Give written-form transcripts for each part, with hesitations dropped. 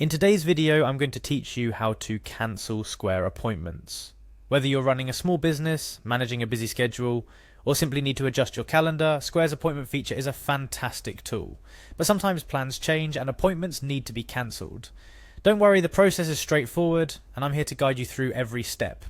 In today's video, I'm going to teach you how to cancel Square appointments. Whether you're running a small business, managing a busy schedule, or simply need to adjust your calendar, Square's appointment feature is a fantastic tool. But sometimes plans change and appointments need to be cancelled. Don't worry, the process is straightforward, and I'm here to guide you through every step.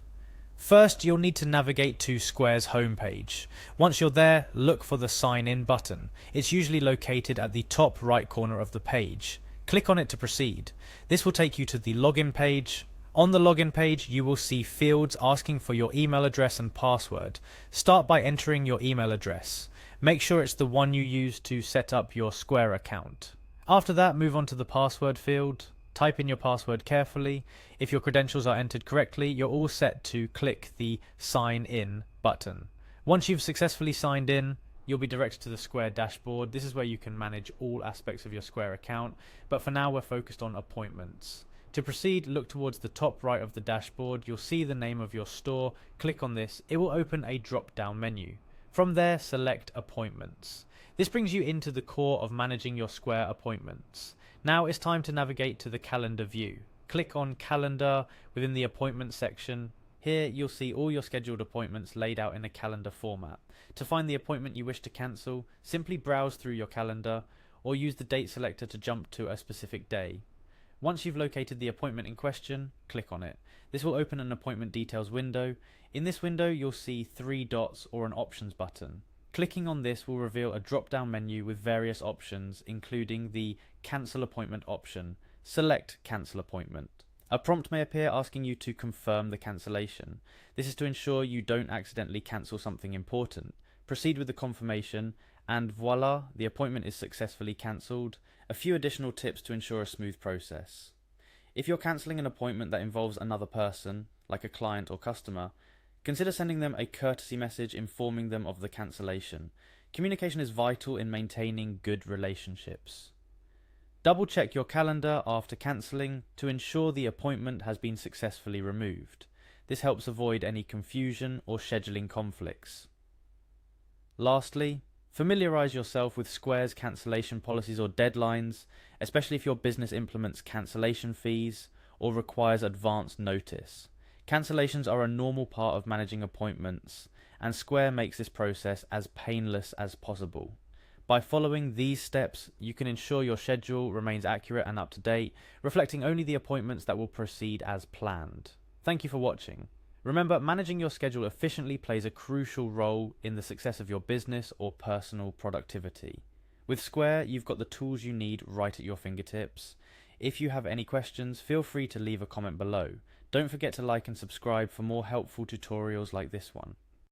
First, you'll need to navigate to Square's homepage. Once you're there, look for the Sign In button. It's usually located at the top right corner of the page. Click on it to proceed. This will take you to the login page. On the login page, you will see fields asking for your email address and password. Start by entering your email address. Make sure it's the one you used to set up your Square account. After that, move on to the password field. Type in your password carefully. If your credentials are entered correctly, you're all set to click the Sign In button. Once you've successfully signed in, you'll be directed to the Square dashboard. This is where you can manage all aspects of your Square account, but for now we're focused on appointments. To proceed, look towards the top right of the dashboard. You'll see the name of your store. Click on this. It will open a drop-down menu. From there, select Appointments. This brings you into the core of managing your Square appointments. Now it's time to navigate to the calendar view. Click on Calendar within the Appointments section. Here you'll see all your scheduled appointments laid out in a calendar format. To find the appointment you wish to cancel, simply browse through your calendar or use the date selector to jump to a specific day. Once you've located the appointment in question, click on it. This will open an appointment details window. In this window you'll see 3 dots or an options button. Clicking on this will reveal a drop-down menu with various options, including the Cancel Appointment option. Select Cancel Appointment. A prompt may appear asking you to confirm the cancellation. This is to ensure you don't accidentally cancel something important. Proceed with the confirmation, and voila, the appointment is successfully cancelled. A few additional tips to ensure a smooth process. If you're cancelling an appointment that involves another person, like a client or customer, consider sending them a courtesy message informing them of the cancellation. Communication is vital in maintaining good relationships. Double check your calendar after cancelling to ensure the appointment has been successfully removed. This helps avoid any confusion or scheduling conflicts. Lastly, familiarise yourself with Square's cancellation policies or deadlines, especially if your business implements cancellation fees or requires advance notice. Cancellations are a normal part of managing appointments, and Square makes this process as painless as possible. By following these steps, you can ensure your schedule remains accurate and up to date, reflecting only the appointments that will proceed as planned. Thank you for watching. Remember, managing your schedule efficiently plays a crucial role in the success of your business or personal productivity. With Square, you've got the tools you need right at your fingertips. If you have any questions, feel free to leave a comment below. Don't forget to like and subscribe for more helpful tutorials like this one.